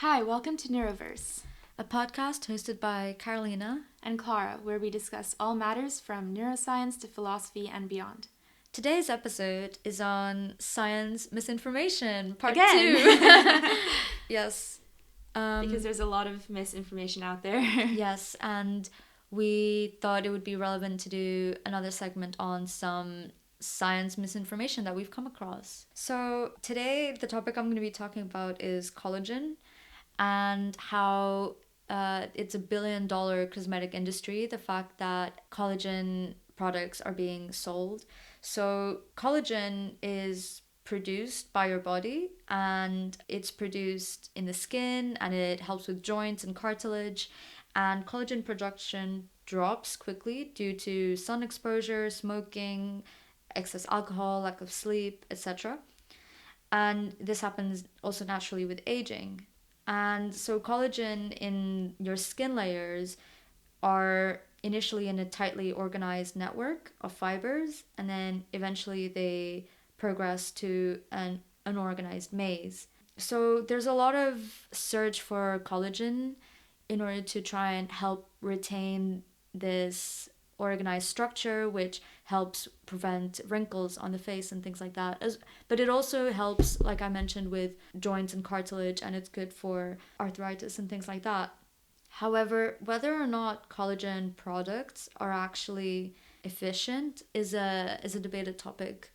Hi, welcome to Neuroverse A podcast hosted by Carolina. and Clara, where we discuss all matters from neuroscience to philosophy and beyond. Today's episode is on science misinformation, part Again. 2. Yes. Because there's a lot of misinformation out there. Yes, and we thought it would be relevant to do another segment on some science misinformation that we've come across. So today, the topic I'm going to be talking about is collagen and how it's a billion-dollar cosmetic industry, the fact that collagen products are being sold. So collagen is produced by your body, and it's produced in the skin, and it helps with joints and cartilage. And collagen production drops quickly due to sun exposure, smoking, excess alcohol, lack of sleep, etc. And this happens also naturally with aging. And so collagen in your skin layers are initially in a tightly organized network of fibers, and then eventually they progress to an unorganized maze. So there's a lot of search for collagen in order to try and help retain this organized structure, which helps prevent wrinkles on the face and things like that. But it also helps, like I mentioned, with joints and cartilage, and it's good for arthritis and things like that. However, whether or not collagen products are actually efficient is a debated topic.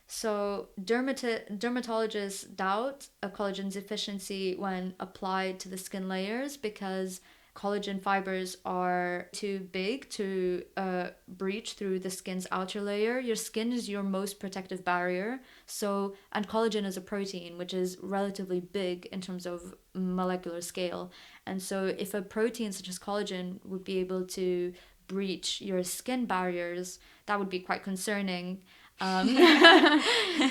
So dermatologists doubt a collagen's efficiency when applied to the skin layers because collagen fibers are too big to breach through the skin's outer layer. Your skin is your most protective barrier. So, and collagen is a protein, which is relatively big in terms of molecular scale. And so, if a protein such as collagen would be able to breach your skin barriers, that would be quite concerning. Um,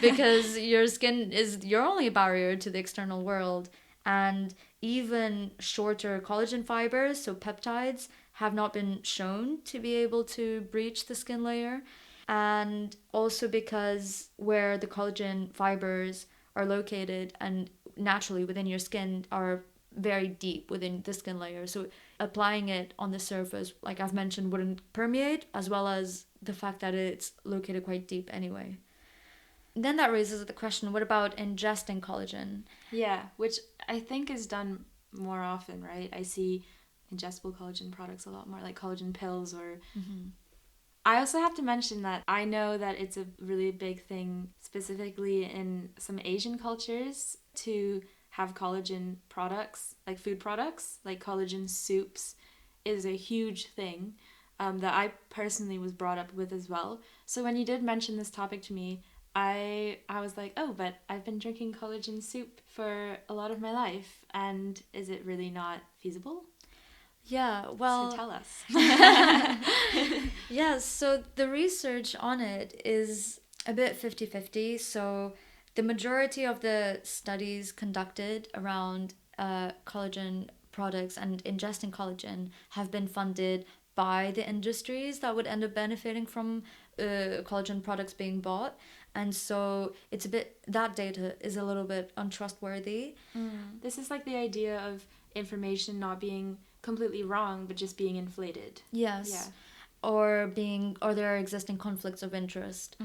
because your skin is your only barrier to the external world. And even shorter collagen fibers, so peptides, have not been shown to be able to breach the skin layer. And also because where the collagen fibers are located and naturally within your skin are very deep within the skin layer. So applying it on the surface, like I've mentioned, wouldn't permeate, as well as the fact that it's located quite deep anyway. Then that raises the question, what about ingesting collagen? Yeah, which I think is done more often, right? I see ingestible collagen products a lot more, like collagen pills or... Mm-hmm. I also have to mention that I know that it's a really big thing, specifically in some Asian cultures, to have collagen products, like food products, like collagen soups is a huge thing that I personally was brought up with as well. So when you did mention this topic to me, I was like, oh, but I've been drinking collagen soup for a lot of my life, and is it really not feasible? Yeah, well... So tell us. Yes, so the research on it is a bit 50-50. So the majority of the studies conducted around collagen products and ingesting collagen have been funded by the industries that would end up benefiting from collagen products being bought. And so it's a bit, that data is a little bit untrustworthy. This is like the idea of information not being completely wrong, but just being inflated. Yes. Yeah. Or there are existing conflicts of interest.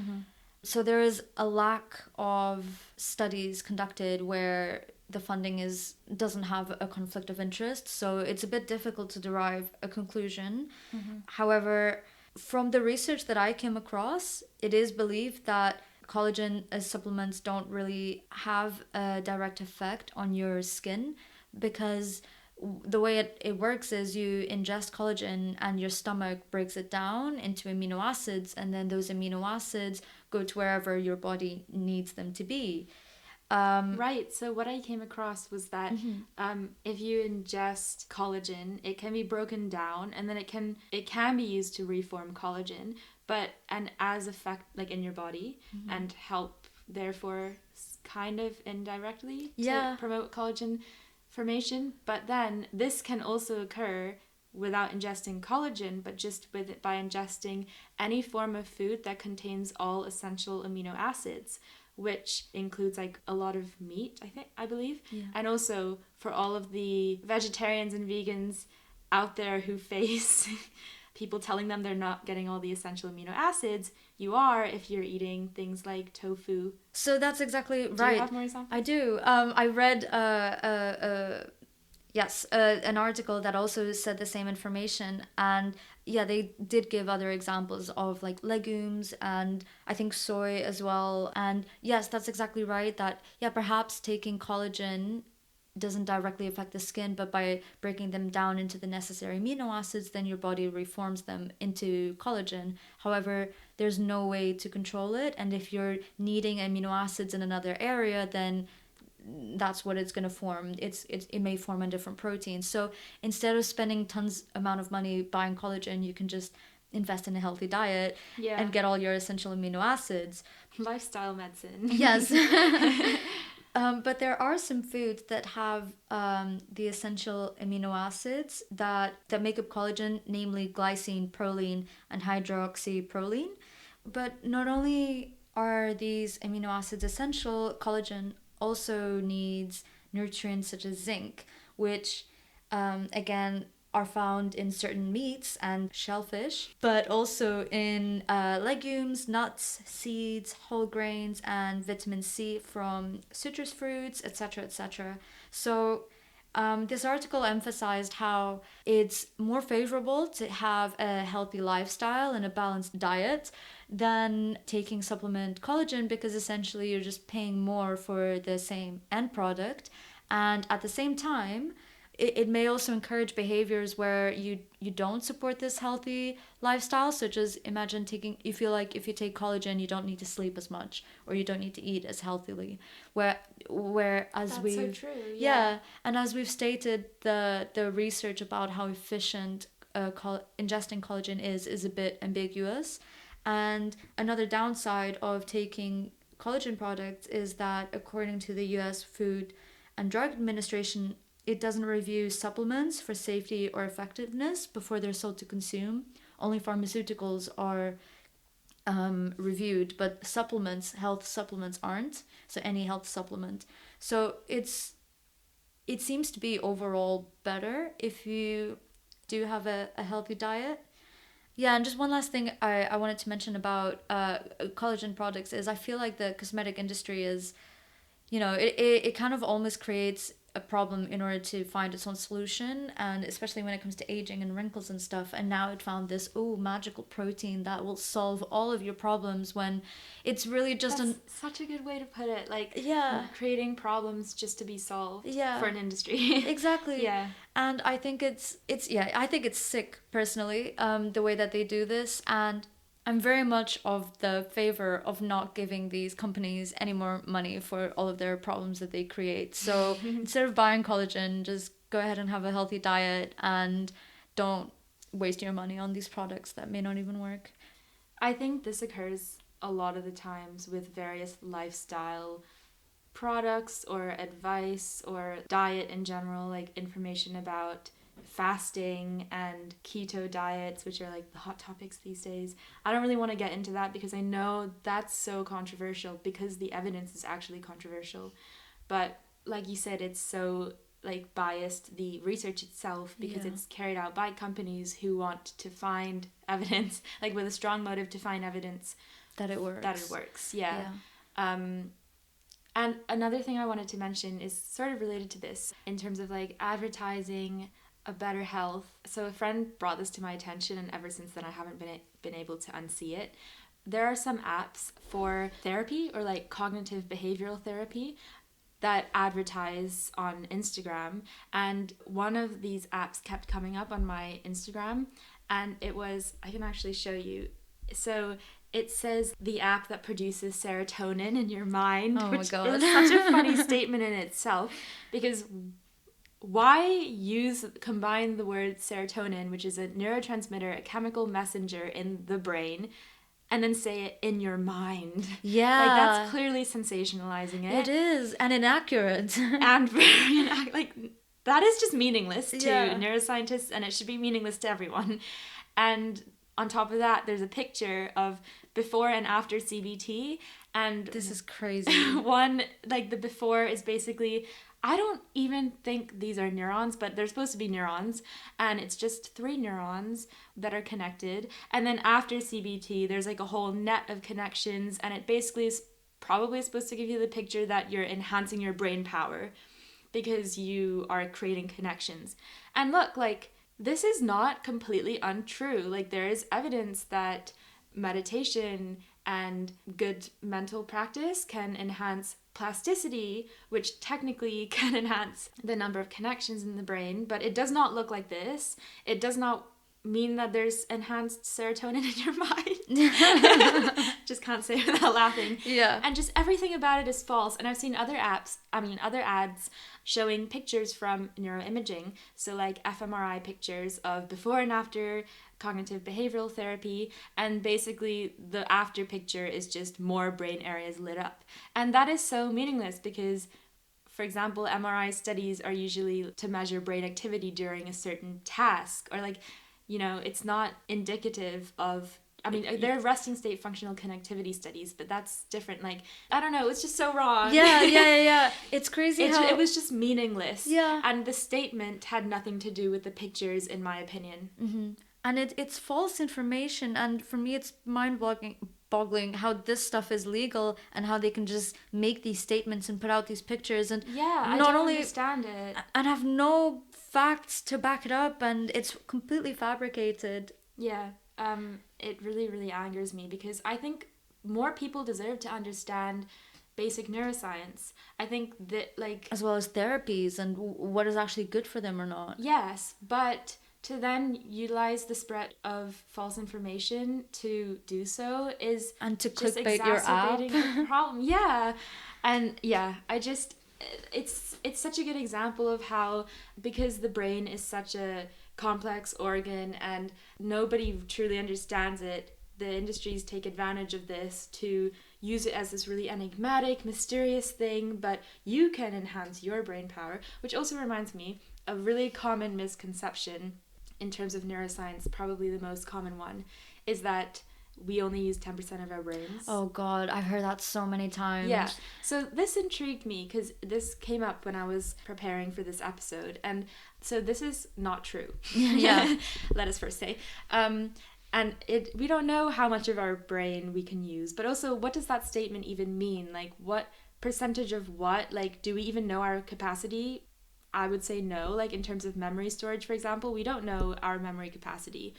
So there is a lack of studies conducted where the funding doesn't have a conflict of interest, so it's a bit difficult to derive a conclusion. However, from the research that I came across, it is believed that collagen as supplements don't really have a direct effect on your skin because the way it works is you ingest collagen and your stomach breaks it down into amino acids, and then those amino acids go to wherever your body needs them to be. Right. So what I came across was that if you ingest collagen, it can be broken down, and then it can be used to reform collagen, and as effect like in your body and help therefore kind of indirectly to promote collagen formation. But then this can also occur without ingesting collagen, but just by ingesting any form of food that contains all essential amino acids, which includes like a lot of meat, I believe. Yeah. And also for all of the vegetarians and vegans out there who face people telling them they're not getting all the essential amino acids, you are if you're eating things like tofu. So that's exactly right. Do you have more examples? I do. I read an article that also said the same information, and yeah, they did give other examples of like legumes and I think soy as well. And yes, that's exactly right, that yeah, perhaps taking collagen doesn't directly affect the skin, but by breaking them down into the necessary amino acids, then your body reforms them into collagen. However, there's no way to control it, and if you're needing amino acids in another area, then that's what it's going to form. It may form a different protein. So instead of spending tons amount of money buying collagen, you can just invest in a healthy diet and get all your essential amino acids. Lifestyle medicine. Yes. But there are some foods that have the essential amino acids that make up collagen, namely glycine, proline, and hydroxyproline. But not only are these amino acids essential, collagen also needs nutrients such as zinc, which again are found in certain meats and shellfish, but also in legumes, nuts, seeds, whole grains, and vitamin C from citrus fruits, etc., etc. So this article emphasized how it's more favorable to have a healthy lifestyle and a balanced diet than taking supplement collagen, because essentially you're just paying more for the same end product. And at the same time, it may also encourage behaviors where you don't support this healthy lifestyle, such as imagine you feel like if you take collagen you don't need to sleep as much, or you don't need to eat as healthily, whereas That's so true. and as we've stated, the research about how efficient ingesting collagen is a bit ambiguous. And another downside of taking collagen products is that according to the US Food and Drug Administration, it doesn't review supplements for safety or effectiveness before they're sold to consume. Only pharmaceuticals are reviewed, but health supplements aren't. So any health supplement. So it seems to be overall better if you do have a healthy diet. Yeah, and just one last thing I wanted to mention about collagen products is I feel like the cosmetic industry is, it kind of almost creates a problem in order to find its own solution, and especially when it comes to aging and wrinkles and stuff. And now it found this magical protein that will solve all of your problems, when it's really just such a good way to put it. Like, creating problems just to be solved for an industry. Exactly. Yeah. And I think it's sick personally, the way that they do this. And I'm very much of the favor of not giving these companies any more money for all of their problems that they create. So instead of buying collagen, just go ahead and have a healthy diet and don't waste your money on these products that may not even work. I think this occurs a lot of the times with various lifestyle products or advice or diet in general, like information about fasting and keto diets, which are like the hot topics these days. I don't really want to get into that because I know that's so controversial, because the evidence is actually controversial. But like you said, it's so like biased, the research itself, because it's carried out by companies who want to find evidence, like with a strong motive to find evidence that it works. And another thing I wanted to mention is sort of related to this in terms of like advertising a better health. So a friend brought this to my attention, and ever since then I haven't been able to unsee it. There are some apps for therapy, or like cognitive behavioral therapy, that advertise on Instagram, and one of these apps kept coming up on my Instagram, and it was, I can actually show you. So it says the app that produces serotonin in your mind, which is such a funny statement in itself, because why combine the word serotonin, which is a neurotransmitter, a chemical messenger in the brain, and then say it in your mind? Yeah. Like, that's clearly sensationalizing it. It is, and inaccurate. And very, like, that is just meaningless to neuroscientists, and it should be meaningless to everyone. And on top of that, there's a picture of before and after CBT, And This is crazy. one, like the before is basically, I don't even think these are neurons, but they're supposed to be neurons. And it's just 3 neurons that are connected. And then after CBT, there's like a whole net of connections. And it basically is probably supposed to give you the picture that you're enhancing your brain power because you are creating connections. And look, like, this is not completely untrue. Like, there is evidence that meditation and good mental practice can enhance plasticity, which technically can enhance the number of connections in the brain, but it does not look like this. It does not mean that there's enhanced serotonin in your mind. Just can't say it without laughing. Yeah. And just everything about it is false. And I've seen other ads showing pictures from neuroimaging. So like fMRI pictures of before and after cognitive behavioral therapy. And basically the after picture is just more brain areas lit up. And that is so meaningless because, for example, MRI studies are usually to measure brain activity during a certain task, or like, you know, it's not indicative of, I mean, they're resting state functional connectivity studies, but that's different. Like, I don't know, it's just so wrong. Yeah. It's crazy how... It was just meaningless. Yeah. And the statement had nothing to do with the pictures, in my opinion. Mm-hmm. And it's false information. And for me, it's mind-boggling how this stuff is legal and how they can just make these statements and put out these pictures. And yeah, I don't understand it. And have no facts to back it up. And it's completely fabricated. Yeah. It really, really angers me because I think more people deserve to understand basic neuroscience. I think that, like... as well as therapies and what is actually good for them or not. Yes, but to then utilize the spread of false information to do so is... and to just clickbait your app. the problem. Yeah. And yeah, it's such a good example of how, because the brain is such a complex organ and nobody truly understands it, the industries take advantage of this to use it as this really enigmatic, mysterious thing, but you can enhance your brain power. Which also reminds me, a really common misconception in terms of neuroscience, probably the most common one, is that we only use 10% of our brains. Oh God, I've heard that so many times. Yeah. So this intrigued me because this came up when I was preparing for this episode. And so this is not true. Yeah. Let us first say. And we don't know how much of our brain we can use, but also what does that statement even mean? Like, what percentage of what? Like, do we even know our capacity? I would say no. Like, in terms of memory storage, for example, we don't know our memory capacity.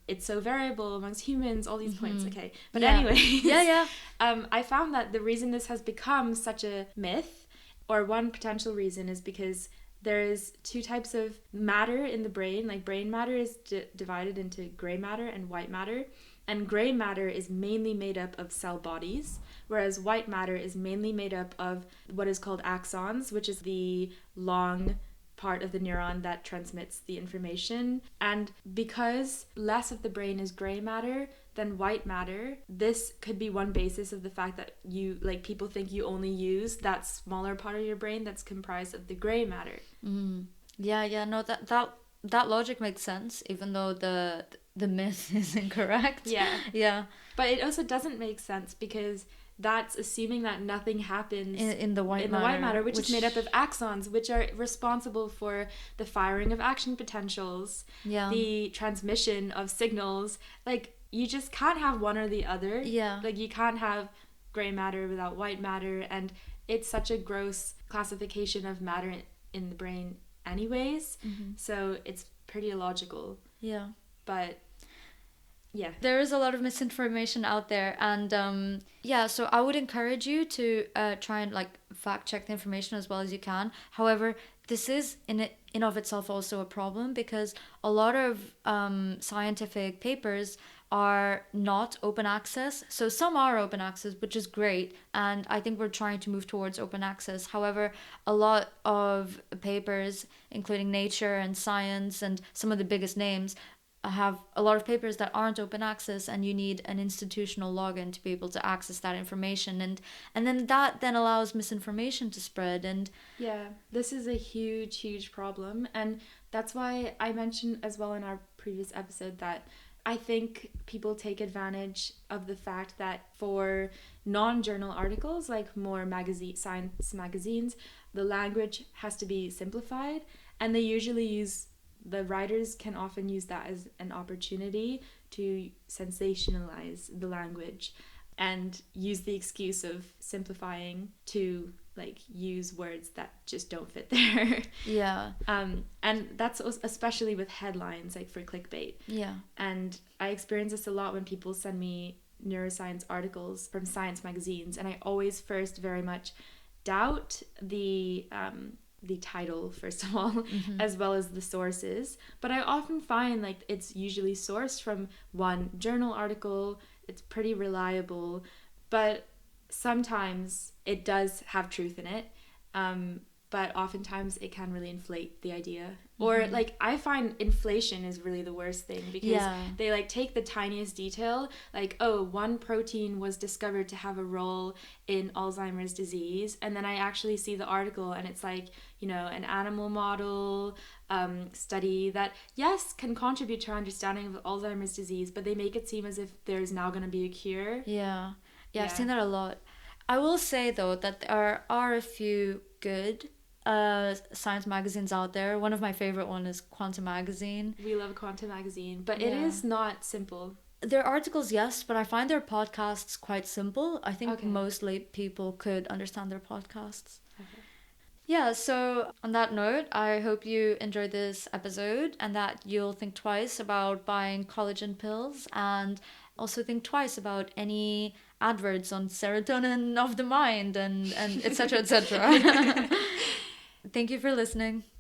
It's so variable amongst humans, all these points, okay. But anyways, I found that the reason this has become such a myth, or one potential reason, is because there's 2 types of matter in the brain. Like, brain matter is divided into gray matter and white matter. And gray matter is mainly made up of cell bodies, whereas white matter is mainly made up of what is called axons, which is the long part of the neuron that transmits the information. And because less of the brain is gray matter than white matter, this could be one basis of the fact that people think you only use that smaller part of your brain that's comprised of the gray matter. No, that logic makes sense, even though the myth is incorrect. Yeah. But it also doesn't make sense because that's assuming that nothing happens in the white matter, which is made up of axons, which are responsible for the firing of action potentials, the transmission of signals. Like, you just can't have one or the other. Yeah. Like, you can't have gray matter without white matter, and it's such a gross classification of matter in the brain anyways. So it's pretty illogical. Yeah. But yeah, there is a lot of misinformation out there, and so I would encourage you to try and like fact check the information as well as you can. However, this is in of itself also a problem because a lot of scientific papers are not open access. So some are open access, which is great, and I think we're trying to move towards open access. However, a lot of papers, including Nature and Science and some of the biggest names, have a lot of papers that aren't open access, and you need an institutional login to be able to access that information, and then that then allows misinformation to spread. And this is a huge problem, and that's why I mentioned as well in our previous episode that I think people take advantage of the fact that for non-journal articles, like more science magazines, the language has to be simplified, and they usually use the writers can often use that as an opportunity to sensationalize the language and use the excuse of simplifying to like use words that just don't fit there. Yeah. And that's especially with headlines, like for clickbait. Yeah. And I experience this a lot when people send me neuroscience articles from science magazines, and I always first very much doubt the title, first of all, as well as the sources. But I often find like it's usually sourced from one journal article. It's pretty reliable, but sometimes it does have truth in it. But oftentimes it can really inflate the idea. Or like I find inflation is really the worst thing, because they like take the tiniest detail, like, oh, one protein was discovered to have a role in Alzheimer's disease, and then I actually see the article and it's like, you know, an animal model study that yes can contribute to our understanding of Alzheimer's disease, but they make it seem as if there's now going to be a cure. Yeah, I've seen that a lot. I will say though that there are a few good science magazines out there. One of my favorite one is Quantum Magazine. We love Quantum Magazine, but it is not simple. Their articles, yes, but I find their podcasts quite simple. I think mostly people could understand their podcasts. Yeah, so on that note, I hope you enjoyed this episode and that you'll think twice about buying collagen pills, and also think twice about any adverts on serotonin of the mind and etc. etc. Thank you for listening.